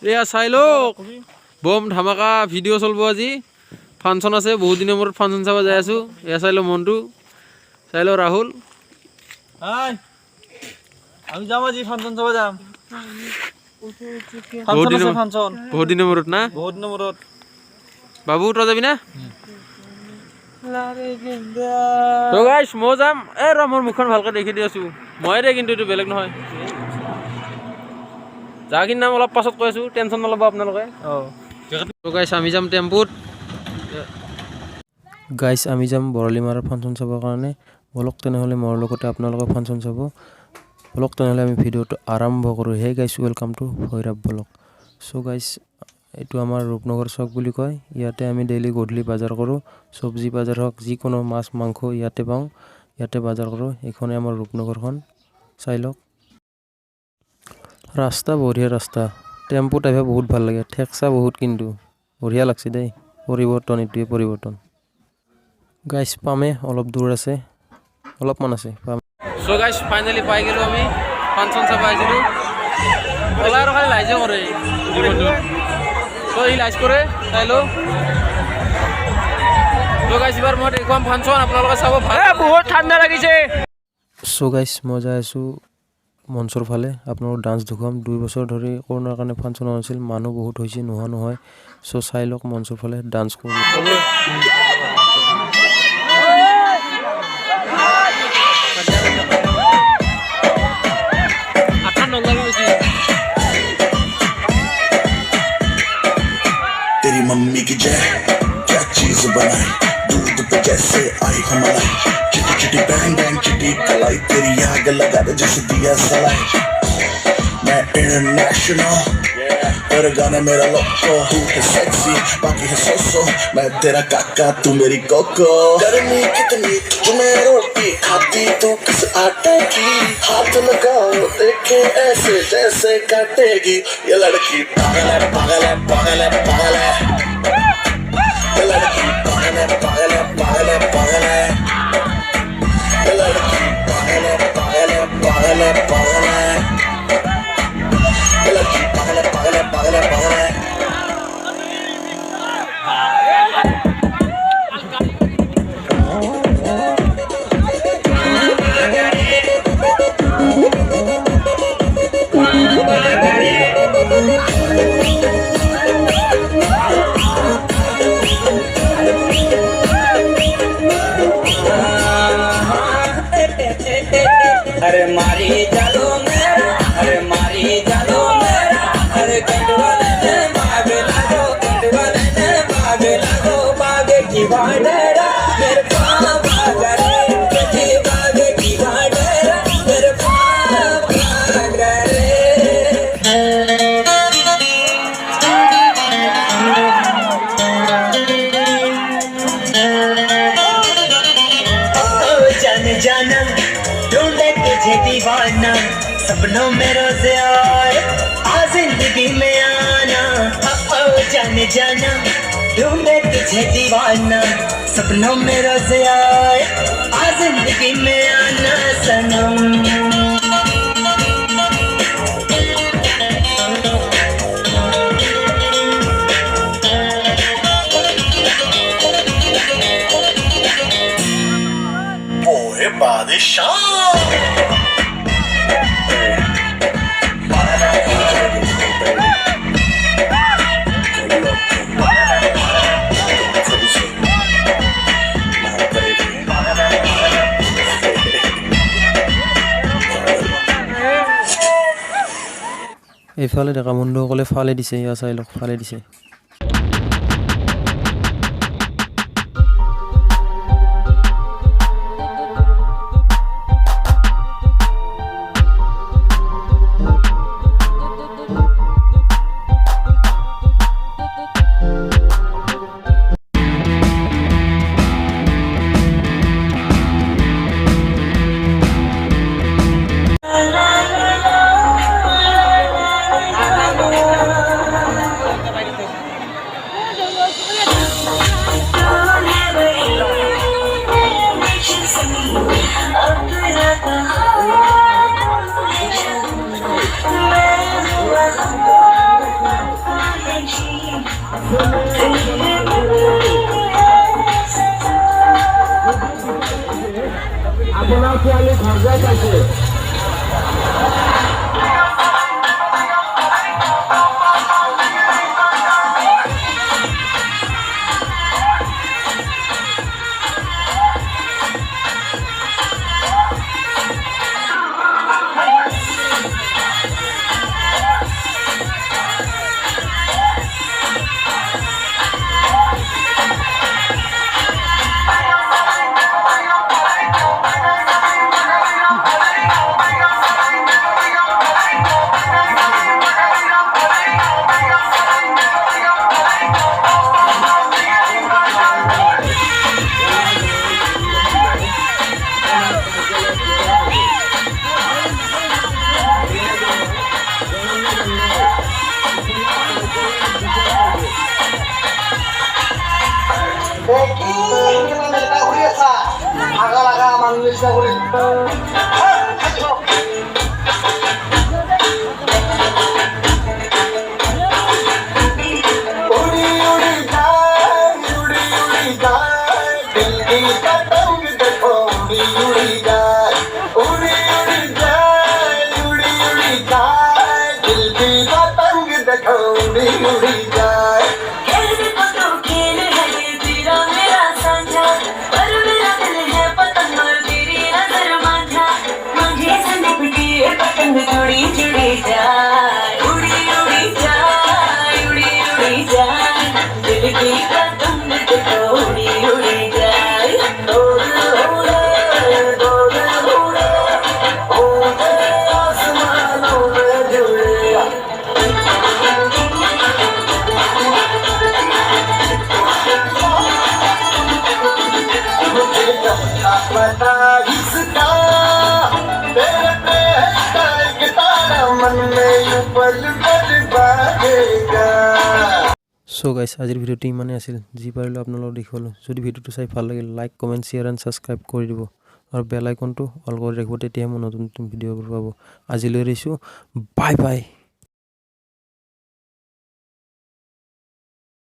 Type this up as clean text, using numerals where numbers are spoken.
এয়া চাই লওক বম ধামাকা ভিডিঅ' চলিব আজি ফাংচন আছে বহুত দিনৰ মূৰত ফাংচন চাব যাই আছোঁ এয়া চাই লওক মনটো চাই লওক ৰাহুল আমি যাম আজি ফাংচন চাব যাম বহুত দিনৰ মূৰত না বাবু তই যাবি না তো গাইছ মই যাম এই ৰ মোৰ মুখখন ভালকৈ দেখি দি আছোঁ মই দে কিন্তু এইটো বেলেগ নহয় জাগিৰ নাম অলপ পাছত কৈ আছোঁ টেনশ্যন নল'ব আপোনালোকে তো গাইছ আমি যাম টেম্পুত গাইছ আমি যাম বৰলীমাৰৰ ফাংচন চাবৰ কাৰণে বলক তেনেহ'লে মোৰ লগতে আপোনালোকে ফাংচন চাব বলক তেনেহ'লে আমি ভিডিঅ'টো আৰম্ভ কৰোঁ hey guys welcome to Bhairav blogs' guys এইটো আমাৰ ৰূপনগৰ চক বুলি কয় ইয়াতে আমি ডেইলি গধূলি বজাৰ কৰোঁ চব্জি বজাৰ হওক যিকোনো মাছ মাংস ইয়াতে পাওঁ ইয়াতে বজাৰ কৰোঁ এইখনে আমাৰ ৰূপনগৰখন চাই লওক ৰাস্তা বঢ়িয়া ৰাস্তা টেম্পুত আহিব বহুত ভাল লাগে ঠেকচা বহুত কিন্তু বঢ়িয়া লাগছে দেই পৰিৱৰ্তন এইটোৱে পৰিৱৰ্তন গাইছ পামে অলপ দূৰ আছে অলপমান আছে পাম চ' গাইছ ফাইনেলি পাই গ'লোঁ আমি ফাংচন চাব আহিছিলোঁ ওলাই আৰু খালি লাইজে কৰে চ' ই লাইজ কৰে চাই লওঁ চ' গাইছ এইবাৰ মই দেখুৱাম ফাংচন আপোনালোকে চাব ভাল বহুত ঠাণ্ডা লাগিছে চ' গাইছ মই যাই আছোঁ মঞ্চৰ ফালে আপোনালোকক ডান্স দেখুৱাম 2 বছৰ ধৰি কৰোণাৰ কাৰণে ফাংচন হৈছিল মানুহ বহুত হৈছে নোহোৱা নহয় চ' চাই লওক মঞ্চৰ ফালে ডান্স কৰোঁ तेरी मम्मी की जय क्या चीज बनाई दूध पे जैसे आई हमलाई चिटी चिटी बैंग बैंग चिटी कलाई तेरी आग लगा दे जैसे दिया सलाई मैं इंटरनेशनल और गाना मेरा लोको तू है सेक्सी बाकी है सोसो मैं तेरा काका तू मेरी कोको गर्मी कितनी तुझ में रोटी खाती तू किस आटे की हाथ लगाओ देखे ऐसे जैसे काटेगी ये लड़की पागल है पागल है पागल है पागल है ये लड़की पागल है पागल है पागल है पागल है ये लड़की पागल है पागल है पागल है पागल है ये लड़की पागल है पागल है पागल है पागल है अरे मारी चलो मेरा अरे मारी चलो मेरा अरे कंडवाले ने भागे लागो भागे की भाडेरा मेरे पापा करे की भागे की भाडेरा मेरे पापा करे ओ जान जाना ढूंढे तुझे दीवाना सपनों में रोज आए आ जिंदगी में आना ओ जाने जाना ढूंढे तुझे दीवाना सपनों में रोज आए आ जिंदगी में आना सनम ओए बादशाह এইফালে ডেকা বন্ধুসকলে ফালে দিছে ইয়া চাই লওক ফালে দিছে চ' গাইছ আজিৰ ভিডিঅ'টো ইমানেই আছিল যি পাৰিলোঁ আপোনালোকক দেখুৱালোঁ যদি ভিডিঅ'টো চাই ভাল লাগিল like comment share and subscribe কৰি দিব আৰু বেল আইকনটো অল কৰি ৰাখিব তেতিয়াহে মই নতুন নতুন ভিডিঅ'বোৰ পাব আজিলৈ এৰিছোঁ বাই বাই